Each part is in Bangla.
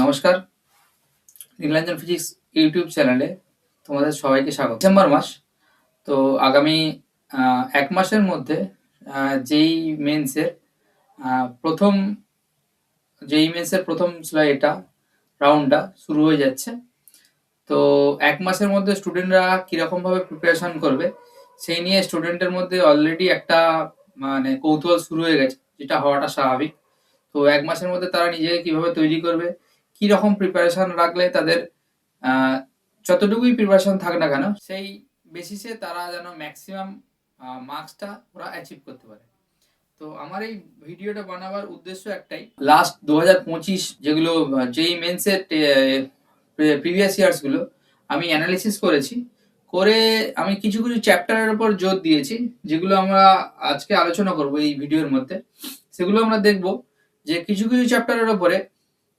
নমস্কার, নীলাঞ্জন ফিজিক্স ইউটিউব চ্যানেলে তোমাদের সবাইকে স্বাগত। ডিসেম্বর মাস, তো আগামী ১ মাসের মধ্যে যেই মেন্সের প্রথম প্রথম এটা রাউন্ডটা শুরু হয়ে যাচ্ছে। তো ১ মাসের মধ্যে স্টুডেন্টরা কীরকমভাবে প্রিপারেশন করবে সেই নিয়ে স্টুডেন্টের মধ্যে অলরেডি একটা মানে কৌতূহল শুরু হয়ে গেছে, যেটা হওয়াটা স্বাভাবিক। তো ১ মাসের মধ্যে তারা নিজেকে কীভাবে তৈরি করবে, কী রকম প্রিপারেশন রাখলে তাদের যতটুকুই প্রিপারেশন থাক না কেন সেই বেসিসে তারা যেন ম্যাক্সিমাম মার্কসটা ওরা অ্যাচিভ করতে পারে। তো আমার এই ভিডিওটা বানাবার উদ্দেশ্য একটাই, লাস্ট 2025 যেগুলো যেই মেন্সের প্রিভিয়াস ইয়ার্সগুলো আমি অ্যানালিসিস করেছি, করে আমি কিছু কিছু চ্যাপ্টারের উপর জোর দিয়েছি, যেগুলো আমরা আজকে আলোচনা করব এই ভিডিওর মধ্যে। সেগুলো আমরা দেখব যে কিছু কিছু চ্যাপ্টারের উপরে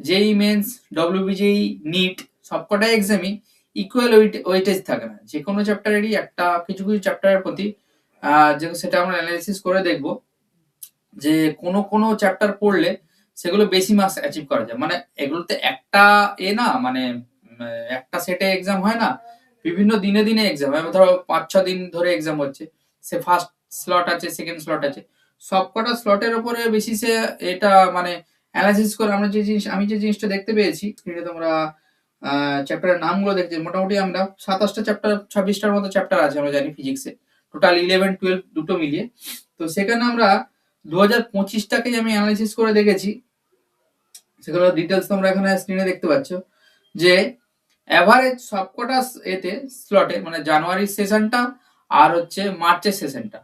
যেই মেন্স, ডব্লিউবিজেই, নিট সবকটা এক্সামই ইকুয়াল ওয়েটেজ থাকে না। যে কোনো চ্যাপ্টারেরই একটা কিছু কিছু চ্যাপ্টারের প্রতি সেটা আমরা অ্যানালিসিস করে দেখব যে কোনো কোনো চ্যাপ্টার পড়লে সেগুলো বেশি মার্কস অ্যাচিভ করা যায়। মানে এগুলোতে একটা না, মানে একটা সেটে এক্সাম হয় না, বিভিন্ন দিনে দিনে এক্সাম হয়। ধরো ৫-৬ দিন ধরে এক্সাম হচ্ছে, সে ফার্স্ট স্লট আছে, সেকেন্ড স্লট আছে, সবকটা স্লটের উপরে বেসিসে এটা মানে অ্যানালাইসিস করে আমরা আমি যে জিনিসটা দেখতে পেয়েছি, স্ক্রিনে তোমরা চ্যাপ্টারের নামগুলো দেখছি, মোটামুটি আমরা ২৭টা চ্যাপ্টার, ২৬টার মতো চ্যাপ্টার আছে আমরা জানি ফিজিক্সে, টোটাল 11-12 দুটো মিলিয়ে। তো সেখানে আমরা 2025টাকেই আমি অ্যানালাইসিস করে দেখেছি, সেগুলো ডিটেলস তোমরা এখানে স্ক্রিনে দেখতে পাচ্ছ, যে অ্যাভারেজ সবকটা এতে স্লটে, মানে জানুয়ারির সেশনটা আর হচ্ছে মার্চের সেশনটা,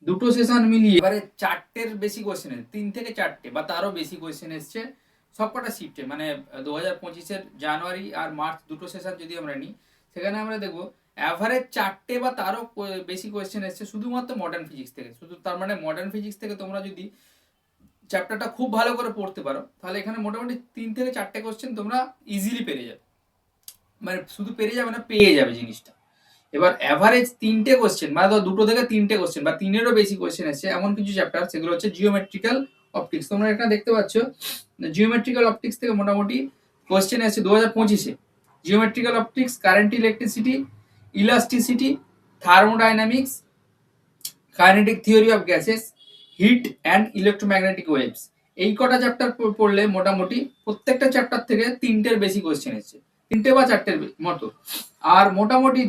দুটো সেশন মিলিয়ে এবারে 4টের বেশি কোয়েশ্চেন, 3 থেকে 4টে বা তারও বেশি কোয়েশ্চেন এসছে সবকটা শিফটে। মানে 2025-এর জানুয়ারি আর মার্চ দুটো সেশন যদি আমরা নিই, সেখানে আমরা দেখবো অ্যাভারেজ 4টে বা তারও বেশি কোয়েশ্চেন এসছে শুধুমাত্র মডার্ন ফিজিক্স থেকে। শুধু তার মানে মডার্ন ফিজিক্স থেকে তোমরা যদি চ্যাপ্টারটা খুব ভালো করে পড়তে পারো, তাহলে এখানে মোটামুটি 3 থেকে 4টে কোয়েশ্চেন তোমরা ইজিলি পেরে যাবে। মানে শুধু পেরে যাবে না, পেয়ে যাবে জিনিসটা। এবার অ্যাভারেজ 3টে কোয়েশ্চেন, মানে দুটো থেকে 3টে কোয়েশ্চেন বা 3এরও বেশি কোয়েশ্চেন এসছে এমন কিছু চ্যাপ্টার, সেগুলো হচ্ছে জিওমেট্রিক্যাল অপটিক্স। তোমরা এখানে দেখতে পাচ্ছ জিওমেট্রিক্যাল অপটিক্স থেকে মোটামুটি কোয়েশ্চেন এসছে 2025-এ। Geometrical optics, current electricity, elasticity, thermodynamics, kinetic theory of gases, heat and electromagnetic waves. এই কটা চ্যাপ্টার পড়লে মোটামুটি প্রত্যেকটা চ্যাপ্টার থেকে 3টের বেশি কোয়েশ্চেন এসছে, 3টে বা 4টের মতো। আর মোটামুটি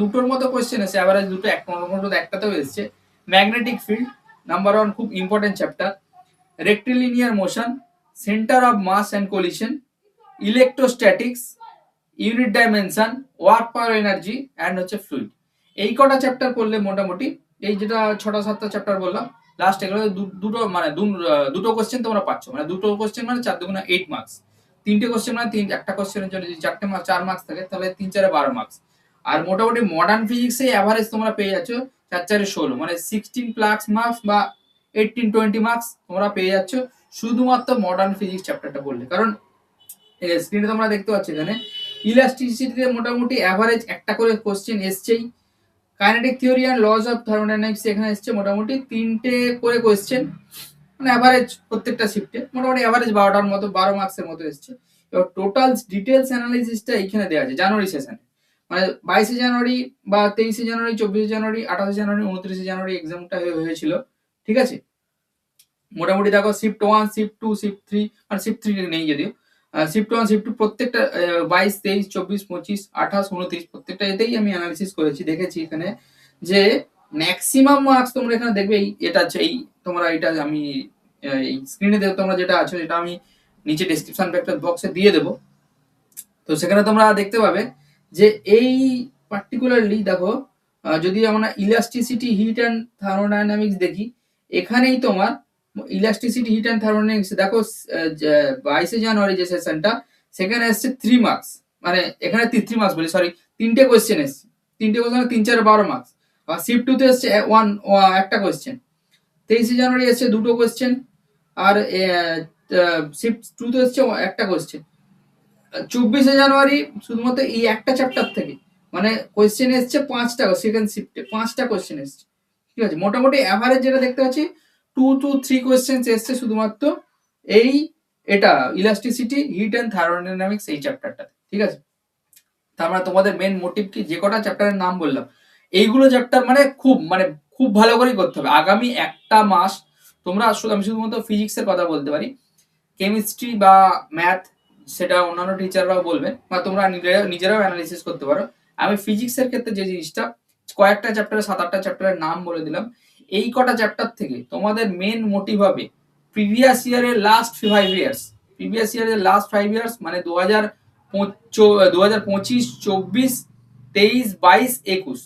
দুটোর মতো কোয়েশ্চেন এসছে, অ্যাভারেজ দুটো, একটাতেও এসছে ম্যাগনেটিক ফিল্ড, নাম্বার 1 খুব important chapter, rectilinear motion, centre of mass and collision, electrostatics, unit dimension, work power energy and হচ্ছে ফ্লুইড। এই কটা চ্যাপ্টার পড়লে মোটামুটি, এই যেটা 6টা-7টা চ্যাপ্টার বললাম লাস্ট, এগুলো দুটো মানে দুটো কোশ্চেন তোমরা পাচ্ছ। মানে দুটো কোশ্চেন মানে 4 দুগুণে 8 মার্কস, 3টে কোশ্চেন মানে একটা কোশ্চেনের জন্য যদি 4 মার্কস থাকে, তাহলে 3-4-এ 12 মার্কস। আর মোটামুটি মডার্ন ফিজিক্সে অ্যাভারেজ তোমরা পেয়ে যাচ্ছ 4-4-এ 16, মানে 16+ মার্কস বা 18-20 মার্কস তোমরা পেয়ে যাচ্ছ শুধুমাত্র মডার্ন ফিজিক্স চ্যাপ্টারটা পড়লে। কারণ স্ক্রিনে তোমরা দেখতে পাচ্ছ এখানে ইলাস্টিসিটিতে মোটামুটি অ্যাভারেজ একটা করে কোশ্চেন এসছেই। Kinetic theory and laws of thermodynamics এখানে এসছে মোটামুটি 3টে করে কোয়েশ্চেন, মানে অ্যাভারেজ প্রত্যেকটা শিফটে মোটামুটি অ্যাভারেজ 12টার মতো, 12 মার্কসের মতো এসছে। এবার টোটাল ডিটেলস অ্যানালাইসিসটা এইখানে দেওয়া আছে জানুয়ারি সেশনে, মানে 22শে জানুয়ারি বা 23শে জানুয়ারি, 24শে জানুয়ারি, 28শে জানুয়ারি, 29শে জানুয়ারি এক্সামটা হয়েছিল, ঠিক আছে। মোটামুটি দেখো শিফট 1, শিফট 2, শিফট 3, মানে শিফট 3 নেই যদিও, শিফট 1, শিফট 2 প্রত্যেকটা 22, 23, 24, 25, 28, 29 প্রত্যেকটা এতেই আমি অ্যানালিসিস করেছি, দেখেছি এখানে যে ম্যাক্সিমাম মার্কস তোমরা এখানে দেখবে এটা আছে। এই তোমরা এটা আমি এই স্ক্রিনে দেখো, তোমরা যেটা আছে এটা আমি নিচে ডেসক্রিপশন বক্সে দিয়ে দেবো। তো সেখানে তোমরা দেখতে পাবে যে এই পার্টিকুলারলি দেখো, যদি আমরা ইলাস্টিসিটি, হিট অ্যান্ড থার্মোডাইনামিক্স দেখি, এখানেই তোমার ইলাস্টিসিটি, হিট অ্যান্ড থার্মোডাইনামিক্স দেখো 22শে জানুয়ারি যে সেশনটা, সেখানে এসছে 3 মার্কস, মানে এখানে 3 মার্কস বলি, সরি, 3টে কোয়েশ্চেন এসছে, 3টে কোয়েশ্চেন 3-4-এ 12 মার্কস। আর শিফট 2 তে এসছে একটা কোয়েশ্চেন। 23শে জানুয়ারি এসছে দুটো কোয়েশ্চেন, আর শিফট 2 তে এসছে একটা কোয়েশ্চেন। 24শে জানুয়ারি শুধুমাত্র এই একটা চ্যাপ্টার থেকে মানে কোয়েশ্চেন এসছে 5টা, সেকেন্ড শিফটে 5টা কোয়েশ্চেন এসছে, ঠিক আছে। মোটামুটি অ্যাভারেজ যেটা দেখতে পাচ্ছি 2 to 3 কোয়েশ্চেন এসছে শুধুমাত্র এই এটা ইলাস্টিসিটি, হিট অ্যান্ড থার্মোডাইনামিক্স এই চ্যাপ্টারটা, ঠিক আছে? তার মানে তোমাদের মেন মোটিভ কি, যে কটা চ্যাপ্টারের নাম বললাম এইগুলো চ্যাপ্টার খুব ভালো করেই করতে হবে। আগামী একটা মাস তোমরা আমি শুধুমাত্র ফিজিক্সের কথা বলতে পারি, কেমিস্ট্রি বা ম্যাথ সেটা অন্যান্য টিচাররাও বলবেন বা তোমরা নিজেরাও অ্যানালিসিস করতে পারো। আমি ফিজিক্সের ক্ষেত্রে যে জিনিসটা, কয়েকটা চ্যাপ্টারে 7-8টা চ্যাপ্টারের নাম বলে দিলাম। এই কটা চ্যাপ্টার থেকে তোমাদের মেন মোটিভ হবে প্রিভিয়াস ইয়ারের লাস্ট 5 ইয়ার্স, প্রিভিয়াস ইয়ারের লাস্ট 5 ইয়ার্স মানে 2025, 24, 23, 22, 21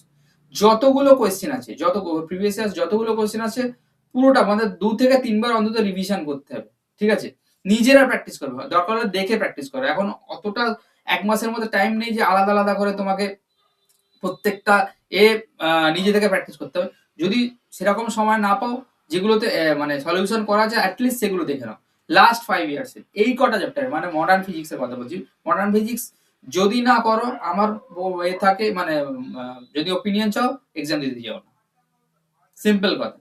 যতগুলো কোয়েশ্চেন আছে, যত প্রিভিয়াস ইয়ার্স যতগুলো কোয়েশ্চেন আছে পুরোটা আমাদের 2 থেকে 3 বার অন্তত রিভিশন করতে হবে, ঠিক আছে? নিজেরা প্র্যাকটিস করবে, দরকার হলে দেখে প্র্যাকটিস করো। এখন অতটা এক মাসের মধ্যে টাইম নেই যে আলাদা আলাদা করে তোমাকে প্রত্যেকটা এ নিজে থেকে প্র্যাকটিস করতে হবে। যদি সেরকম সময় না পাও, যেগুলোতে মানে সলিউশন করা যায় অ্যাটলিস্ট সেগুলো দেখে নাও। লাস্ট 5 ইয়ার্স এই কটা চ্যাপ্টার, মানে মডার্ন ফিজিক্সের কথা বলছি। মডার্ন ফিজিক্স যদি না করো, আমার এ থাকে মানে যদি ওপিনিয়ন চাও এক্সাম দিতে যাও না, সিম্পল কথা।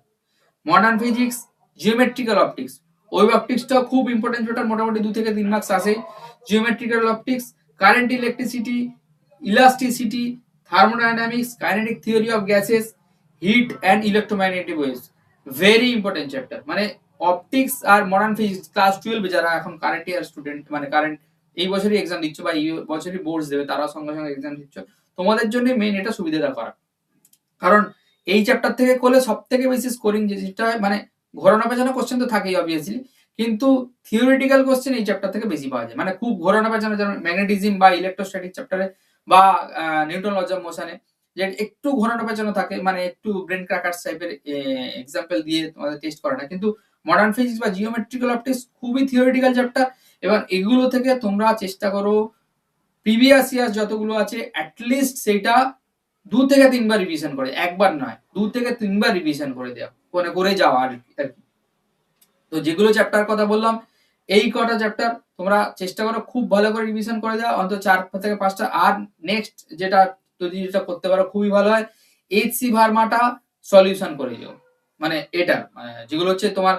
Modern physics, geometrical optics, wave অপটিক্সটাও খুব ইম্পর্টেন্ট চ্যাপ্টার, মোটামুটি 2 থেকে 3 মার্কস আসে। Geometrical optics, current electricity, elasticity, thermodynamics, kinetic theory of gases, heat and electromagnetic waves, very important chapter. মানে অপটিক্স আর মডার্ন ফিজিক্স ক্লাস 12 যারা এখন কারেন্ট ইয়ার স্টুডেন্ট, মানে কারেন্ট এই বছরই এক্সাম দিচ্ছ বা এই বছরই বোর্ডস দেবে, তারা সঙ্গে সঙ্গে এক্সাম দিচ্ছ, তোমাদের জন্য মেন এটা সুবিধাটা করা। কারণ এই চ্যাপ্টার থেকে করলে সব থেকে বেশি স্কোরিং যে জিনিসটা হয়, মানে ঘোরানো পেছানো কোশ্চেন তো থাকেই অবভিয়াসলি, কিন্তু থিওরিটিক্যাল কোশ্চেন এই চ্যাপ্টার থেকে বেশি পাওয়া যায়। মানে খুব ঘোরানো পেছানো, যেমন ম্যাগনেটিজম বা ইলেকট্রোস্ট্যাটিক চ্যাপ্টারে বা নিউটন লজ অফ মোশনে, যে একটু ঘোরানো পেছানো থাকে, মানে একটু ব্রেন ক্র্যাকার্স টাইপের এক্সাম্পল দিয়ে তোমাদের টেস্ট করে না। কিন্তু মডার্ন ফিজিক্স বা জিওমেট্রিক্যাল অপটিক্স খুবই থিওরিটিক্যাল চ্যাপ্টার, এবং এগুলো থেকে তোমরা চেষ্টা করো প্রিভিয়াস ইয়ার যতগুলো আছে অ্যাটলিস্ট সেটা 2 থেকে 3 বার রিভিশন করে, একবার নয় 2 থেকে 3 বার রিভিশন করে দেওয়া, মানে করে যাওয়া আর কি। তো যেগুলো চ্যাপ্টার কথা বললাম এই কটা চ্যাপ্টার তোমরা চেষ্টা করো খুব ভালো করে রিভিশন করে দেওয়া, অন্তত 4 থেকে 5টা। আর নেক্সট যেটা যদি যেটা করতে পারো খুবই ভালো হয়, এইচসি ভার্মাটা সলিউশন করে যাও। মানে এটা যেগুলো হচ্ছে তোমার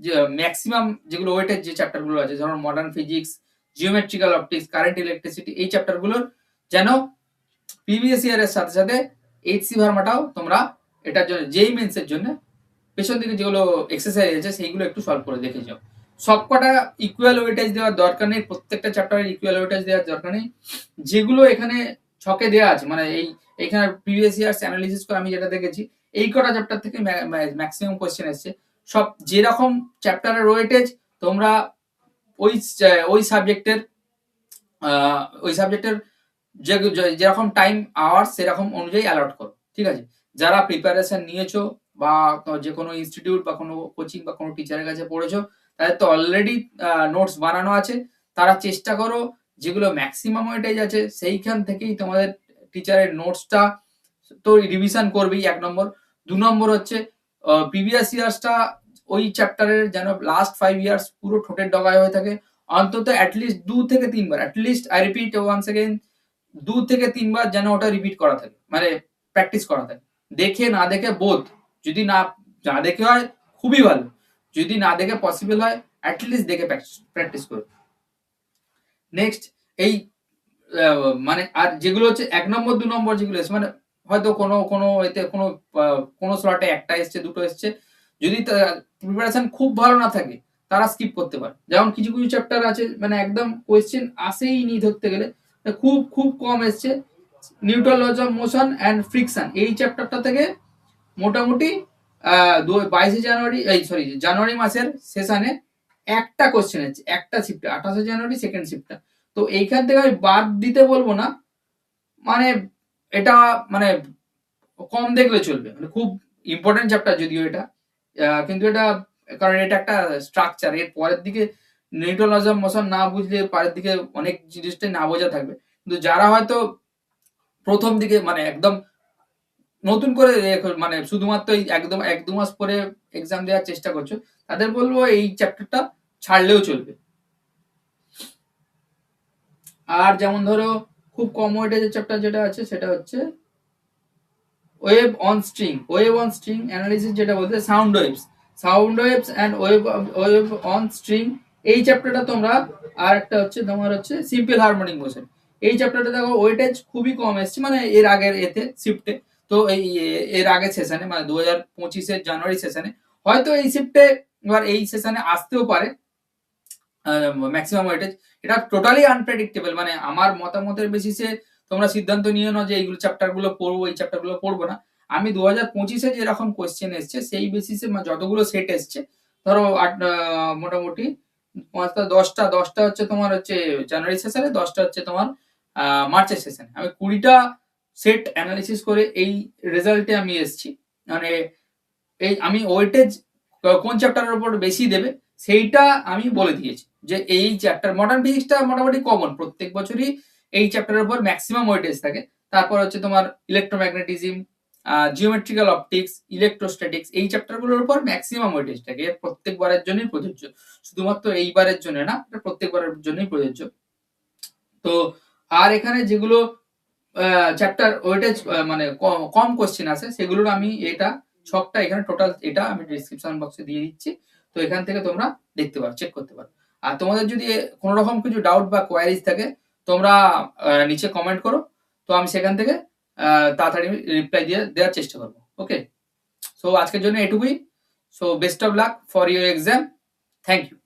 যে ম্যাক্সিমাম যেগুলো ওয়েটের যে চ্যাপ্টারগুলো আছে, যেমন modern physics, geometrical optics, current electricity, এই চ্যাপ্টারগুলোর যেন প্রিভিয়াস ইয়ারের সাথে সাথে এইচসি ভার্মাটাও তোমরা এটার জন্য, যেই মেন্সের জন্য পেছন দিকে যেগুলো এক্সারসাইজ আছে সেইগুলো একটু সলভ করে দেখে যাও। সবকটা ইকুয়াল ওয়েটেজ দেওয়ার দরকার নেই, প্রত্যেকটা চ্যাপ্টারের ইকুয়াল ওয়েটেজ দেওয়ার দরকার নেই। যেগুলো এখানে ছকে দেওয়া আছে, মানে এইখানে প্রিভিয়াস ইয়ার্স অ্যানালিসিস করে আমি যেটা দেখেছি, এই কটা চ্যাপ্টার থেকে ম্যাক্সিমাম কোশ্চেন এসছে। সব যেরকম চ্যাপ্টারের ওয়েটেজ তোমরা ওই ওই সাবজেক্টের যেরকম টাইম আওয়ার সেরকম অনুযায়ী অ্যালট করো, ঠিক আছে? যারা প্রিপারেশন নিয়েছো বা যে কোনো ইনস্টিটিউট বা কোনো কোচিং বা কোনো টিচারের কাছে পড়েছো, তাদের তো অলরেডি নোটস বানানো আছে। তারা চেষ্টা করো যেগুলো ম্যাক্সিমাম ওয়েটেজ আছে সেইখান থেকেই তোমাদের টিচারের নোটসটা তো রিভিশন করবেই, 1 নম্বর। 2 নম্বর হচ্ছে প্রিভিয়াস ইয়ার্সটা ওই চ্যাপ্টারের যেন লাস্ট 5 ইয়ার্স পুরো ঠোঁটের ডগায় হয়ে থাকে, অন্তত অ্যাটলিস্ট 2 থেকে 3 বার, at least I repeat once again 2 থেকে 3 বার যেন ওটা রিপিট করা থাকে, মানে প্র্যাকটিস করা থাকে। দেখে না দেখে বোধ, যদি না দেখে হয় খুবই ভালো, যদি না দেখে পসিবল হয় অ্যাটলিস্ট দেখে প্র্যাকটিস করো। নেক্সট এই মানে আর যেগুলো হচ্ছে 1 নম্বর 2 নম্বর যেগুলো আছে, মানে হয়তো কোনো এতে কোনো স্লটে একটা এসছে, দুটো এসছে, যদি প্রিপারেশন খুব ভালো না থাকে তারা স্কিপ করতে পারে। যেমন কিছু কিছু চ্যাপ্টার আছে মানে একদম কোয়েশ্চেন আসেই নি ধরতে গেলে, খুব খুব কম এসছে। Newton lodge of motion and friction এই চ্যাপ্টারটা থেকে মোটামুটি জানুয়ারি মাসের সেশনে একটা কোশ্চেন আছে, একটা শিফটে 28 জানুয়ারি সেকেন্ড শিফটটা। তো এইখান থেকে আমি বাদ দিতে বলবো না, মানে এটা মানে কম দেখলে চলবে, মানে খুব ইম্পর্টেন্ট চ্যাপ্টার যদিও এটা, কিন্তু এটা কারণ এটা একটা স্ট্রাকচার, এর পরের দিকে নিউটন লজ অফ মোশন না বুঝলে পরের দিকে অনেক জিনিসটাই না বোঝা থাকবে। কিন্তু যারা হয়তো প্রথম দিকে মানে একদম নতুন করে মানে শুধুমাত্র এই একদম 1-2 মাস পরে এক্সাম দেওয়ার চেষ্টা করছো, তাদের বলবো এই চ্যাপ্টারটা ছাড়লেও চলবে। আর যেমন ধরো খুব কম ওয়েটেজের চ্যাপ্টার যেটা আছে সেটা হচ্ছে ওয়েভ অন স্ট্রিং অ্যানালিসিস, যেটা বলতে sound waves and wave on string এই চ্যাপ্টারটা তোমরা, আর একটা হচ্ছে তোমার হচ্ছে সিম্পল হারমোনিক মোশন। এই চ্যাপ্টারটা দেখো ওয়েটেজ খুবই কম এসছে, মানে এর আগের এতে শিফটে। তো এই এর আগের সেশনে মানে 2025 এর জানুয়ারি সেশনে হয়তো এই শিফটে এবার এই সেশনে আসতেও পারে ম্যাক্সিমাম ওয়েটেজ। এটা টোটালি আনপ্রেডিক্টেবল, মানে আমার মতামতের বেসিসে তোমরা সিদ্ধান্ত নিও না যে এইগুলো চ্যাপ্টারগুলো পড়বো, এই চ্যাপ্টারগুলো পড়বো না। আমি 2025 এ যেরকম কোয়েশ্চেন এসছে সেই বেসিসে যতগুলো সেট এসছে, ধরো মোটামুটি 5টা 10টা হচ্ছে তোমার হচ্ছে জানুয়ারি সেশনে, 10টা হচ্ছে তোমার মার্চের সেশনে। আমি 20টা সেট অ্যানালিসিস করে এই রেজাল্টে আমি এসছি। মানে এই আমি ওয়েটেজ কোন চ্যাপ্টারের উপর বেশি দেবে সেইটা আমি বলে দিয়েছি, যে এই চ্যাপ্টার মডার্ন ফিজিক্সটা মোটামুটি কমন, প্রত্যেক বছরই এই চ্যাপ্টারের উপর ম্যাক্সিমাম ওয়েটেজ থাকে। তারপর হচ্ছে তোমার ইলেকট্রোম্যাগনেটিজম, জিওমেট্রিক্যাল অপটিক্স, ইলেকট্রোস্ট্যাটিক্স, এই চ্যাপ্টারগুলোর উপর ম্যাক্সিমাম ওয়েটেজ থাকে। এর প্রত্যেকবারের জন্যই প্রযোজ্য, শুধুমাত্র এইবারের জন্য না, এটা প্রত্যেকবারের জন্যই প্রযোজ্য। তো আর এখানে যেগুলো চ্যাপ্টার ওয়েটেজ মানে কম কোশ্চেন আছে সেগুলোর আমি এটা ছকটা এখানে টোটাল এটা আমি ডেসক্রিপশন বক্সে দিয়ে দিচ্ছি। তো এখান থেকে তোমরা দেখতে পারো, চেক করতে পারো। আর তোমাদের যদি কোনো রকম কিছু ডাউট বা কোয়ারিজ থাকে তোমরা নিচে কমেন্ট করো, তো আমি সেখান থেকে তাড়াতাড়ি রিপ্লাই দেওয়ার চেষ্টা করবো। ওকে, সো আজকের জন্য এটুকুই। So best of luck for your exam. Thank you.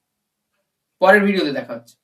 পরের ভিডিওতে দেখা হচ্ছে।